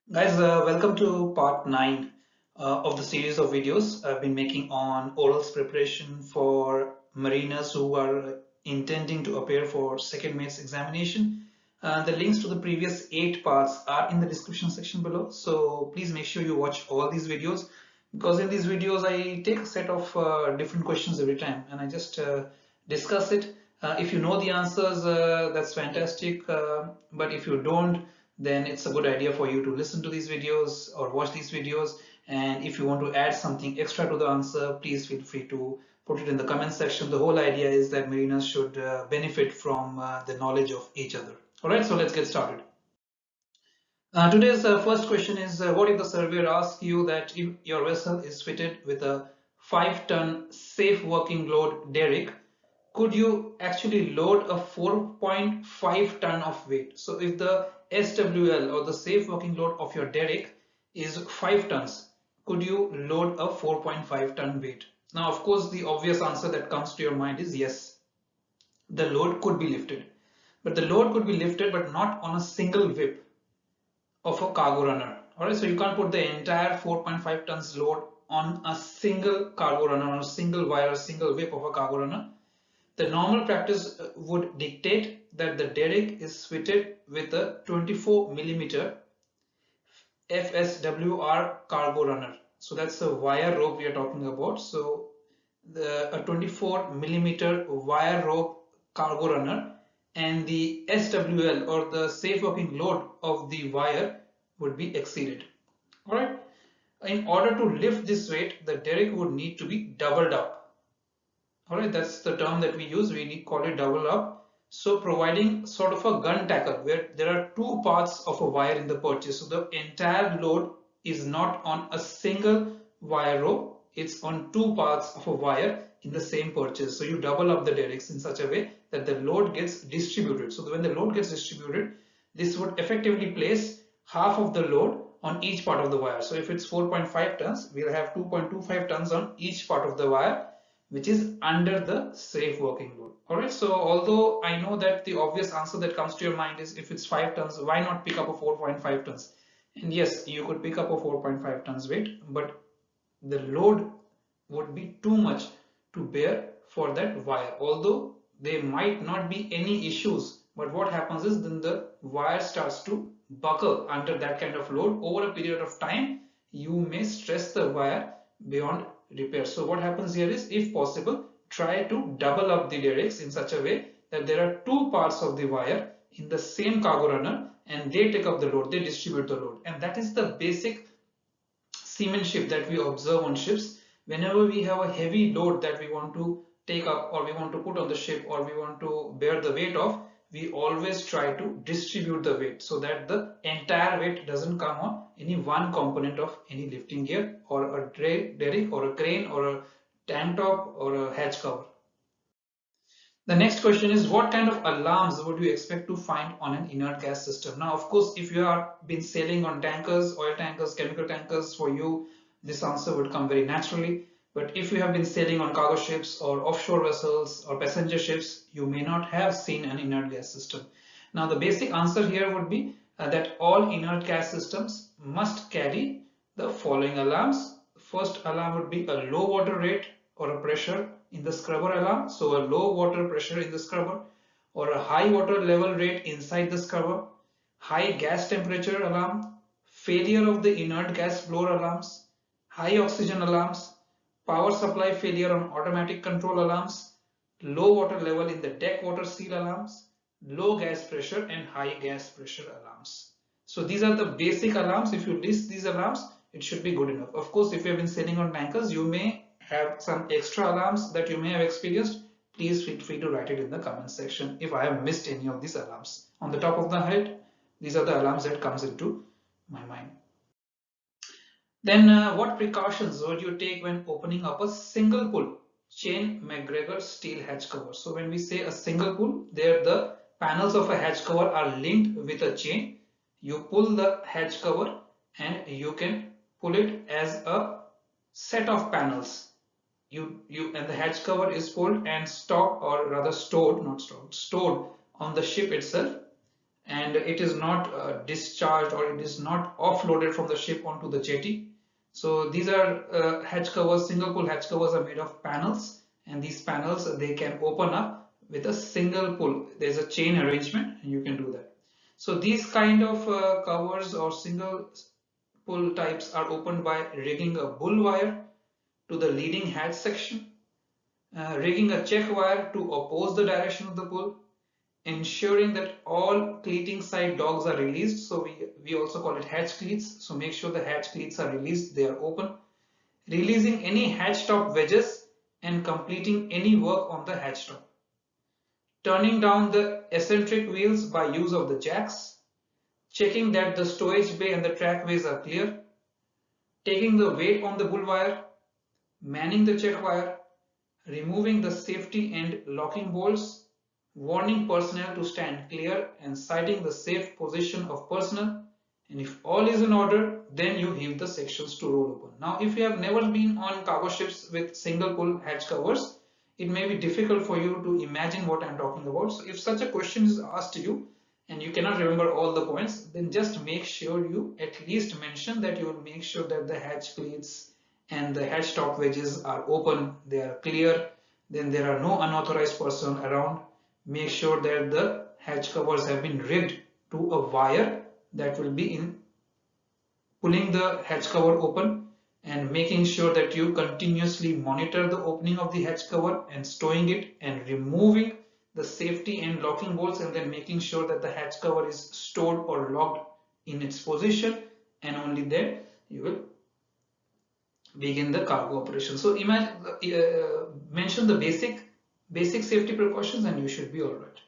Guys, welcome to part 9 of the series of videos I've been making on orals preparation for mariners who are intending to appear for second mate's examination. The links to the previous 8 parts are in the description section below, so please make sure you watch all these videos because in these videos I take a set of different questions every time and I just discuss it. If you know the answers, that's fantastic, but if you don't, then it's a good idea for you to listen to these videos or watch these videos. And if you want to add something extra to the answer, please feel free to put it in the comment section. The whole idea is that mariners should benefit from the knowledge of each other. All right, so let's get started. Today's first question is what if the surveyor asks you that if your vessel is fitted with a 5-ton safe working load derrick, could you actually load a 4.5 ton of weight? So if the SWL or the safe working load of your derrick is 5 tons, could you load a 4.5 ton weight? Now, of course, the obvious answer that comes to your mind is yes, the load could be lifted. But the load could be lifted, but not on a single whip of a cargo runner. Alright, so you can't put the entire 4.5 tons load on a single cargo runner, on a single wire, a single whip of a cargo runner. The normal practice would dictate that the derrick is fitted with a 24 millimeter FSWR cargo runner. So that's the wire rope we are talking about. So a 24 millimeter wire rope cargo runner and the SWL or the safe working load of the wire would be exceeded. Alright. In order to lift this weight, the derrick would need to be doubled up. Alright, that's the term that we use. We call it double up. So providing sort of a gun tackle where there are two parts of a wire in the purchase. So the entire load is not on a single wire rope. It's on two parts of a wire in the same purchase. So you double up the derricks in such a way that the load gets distributed. So when the load gets distributed, this would effectively place half of the load on each part of the wire. So if it's 4.5 tons, we'll have 2.25 tons on each part of the wire, which is under the safe working load. Alright, so although I know that the obvious answer that comes to your mind is if it's 5 tons, why not pick up a 4.5 tons? And yes, you could pick up a 4.5 tons weight, but the load would be too much to bear for that wire. Although there might not be any issues, but what happens is then the wire starts to buckle under that kind of load. Over a period of time, you may stress the wire beyond repair. So what happens here is, if possible, try to double up the derricks in such a way that there are two parts of the wire in the same cargo runner and they take up the load, they distribute the load. And that is the basic seamanship that we observe on ships. Whenever we have a heavy load that we want to take up or we want to put on the ship or we want to bear the weight of, we always try to distribute the weight so that the entire weight doesn't come on any one component of any lifting gear or a derrick or a crane or a tank top or a hatch cover. The next question is, what kind of alarms would you expect to find on an inert gas system? Now, of course, if you have been sailing on tankers, oil tankers, chemical tankers, for you, this answer would come very naturally. But if you have been sailing on cargo ships or offshore vessels or passenger ships, you may not have seen an inert gas system. Now, the basic answer here would be that all inert gas systems must carry the following alarms. First alarm would be a low water rate or a pressure in the scrubber alarm. So a low water pressure in the scrubber, or a high water level rate inside the scrubber, high gas temperature alarm, failure of the inert gas blower alarms, high oxygen alarms, power supply failure on automatic control alarms, low water level in the deck water seal alarms, low gas pressure and high gas pressure alarms. So these are the basic alarms. If you list these alarms, it should be good enough. Of course, if you have been sailing on tankers, you may have some extra alarms that you may have experienced. Please feel free to write it in the comment section if I have missed any of these alarms. On the top of the head, these are the alarms that comes into my mind. Then what precautions would you take when opening up a single pull chain McGregor steel hatch cover? So when we say a single pull, there the panels of a hatch cover are linked with a chain. You pull the hatch cover and you can pull it as a set of panels. And the hatch cover is pulled and stored, or rather stored, not stored, stored on the ship itself. and it is not discharged or it is not offloaded from the ship onto the jetty. So these are hatch covers, single pull hatch covers are made of panels, and these panels they can open up with a single pull. There's a chain arrangement and you can do that. So these kind of covers or single pull types are opened by rigging a bull wire to the leading hatch section, rigging a check wire to oppose the direction of the pull, ensuring that all cleating side dogs are released. So we also call it hatch cleats. So make sure the hatch cleats are released, they are open. Releasing any hatch top wedges and completing any work on the hatch top. Turning down the eccentric wheels by use of the jacks. Checking that the stowage bay and the trackways are clear. Taking the weight on the bull wire. Manning the check wire. Removing the safety and locking bolts, warning personnel to stand clear and citing the safe position of personnel. And if all is in order, then you heave the sections to roll open. Now, if you have never been on cargo ships with single pull hatch covers, it may be difficult for you to imagine what I'm talking about. So if such a question is asked to you and you cannot remember all the points, then just make sure you at least mention that you will make sure that the hatch cleats and the hatch top wedges are open, they are clear, then there are no unauthorized personnel around. Make sure that the hatch covers have been rigged to a wire that will be in pulling the hatch cover open, and making sure that you continuously monitor the opening of the hatch cover and stowing it and removing the safety and locking bolts, and then making sure that the hatch cover is stored or locked in its position, and only then you will begin the cargo operation. So imagine, mention the basic safety precautions and you should be all right.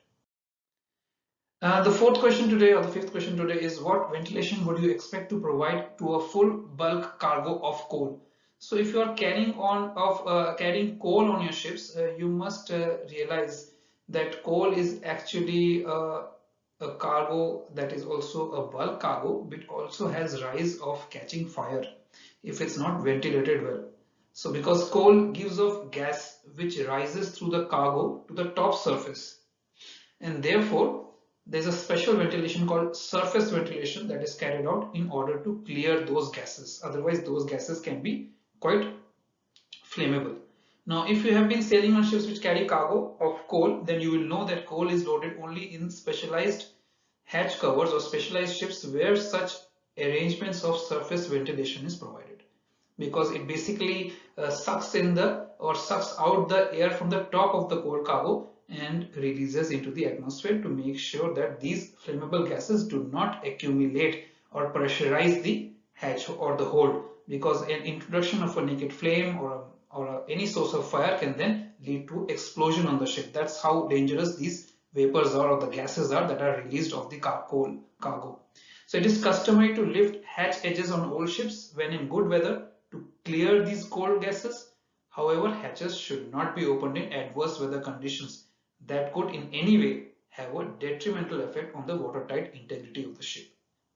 The fourth question today, or the fifth question today, is what ventilation would you expect to provide to a full bulk cargo of coal? So if you are carrying coal on your ships, you must realize that coal is actually a cargo that is also a bulk cargo, but also has rise of catching fire if it's not ventilated well. So because coal gives off gas which rises through the cargo to the top surface, and therefore there's a special ventilation called surface ventilation that is carried out in order to clear those gases. Otherwise those gases can be quite flammable. Now if you have been sailing on ships which carry cargo of coal, then you will know that coal is loaded only in specialized hatch covers or specialized ships where such arrangements of surface ventilation is provided, because it basically sucks out the air from the top of the coal cargo and releases into the atmosphere to make sure that these flammable gases do not accumulate or pressurize the hatch or the hold, because an introduction of a naked flame or any source of fire can then lead to explosion on the ship. That's how dangerous these vapors are, or the gases are, that are released of the coal cargo. So it is customary to lift hatch edges on old ships when in good weather to clear these coal gases. However, hatches should not be opened in adverse weather conditions that could in any way have a detrimental effect on the watertight integrity of the ship.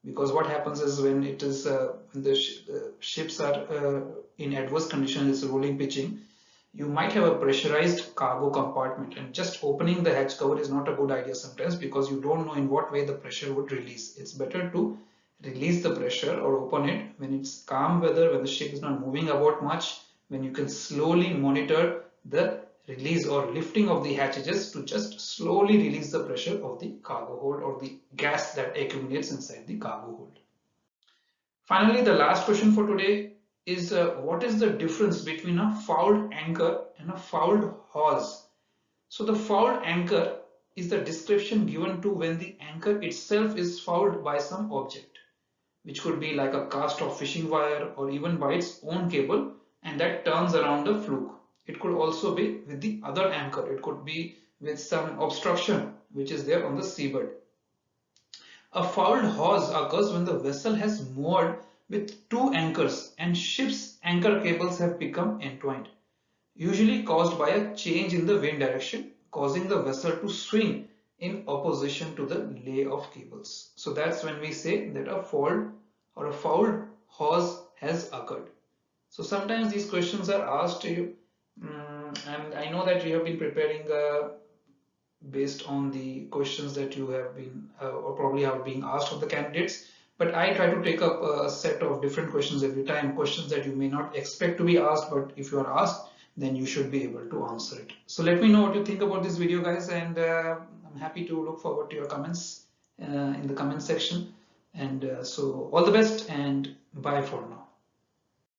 Because what happens is when it is when the ships are in adverse conditions, it's rolling pitching, you might have a pressurized cargo compartment, and just opening the hatch cover is not a good idea sometimes, because you don't know in what way the pressure would release. It's better to release the pressure or open it when it's calm weather, when the ship is not moving about much, when you can slowly monitor the release or lifting of the hatches to just slowly release the pressure of the cargo hold or the gas that accumulates inside the cargo hold. Finally, the last question for today is what is the difference between a fouled anchor and a fouled hawse? So the fouled anchor is the description given to when the anchor itself is fouled by some object, which could be like a cast off fishing wire or even by its own cable, and that turns around the fluke. It could also be with the other anchor. It could be with some obstruction which is there on the seabed. A fouled hawse occurs when the vessel has moored with two anchors and ship's anchor cables have become entwined, usually caused by a change in the wind direction, causing the vessel to swing in opposition to the lay of cables. So that's when we say that a fouled hawse has occurred. So sometimes these questions are asked to you, and I know that you have been preparing based on the questions that you have been or probably are being asked of the candidates. But I try to take up a set of different questions every time, questions that you may not expect to be asked, but if you are asked, then you should be able to answer it. So let me know what you think about this video, guys, and I'm happy to look forward to your comments in the comment section. And so all the best and bye for now.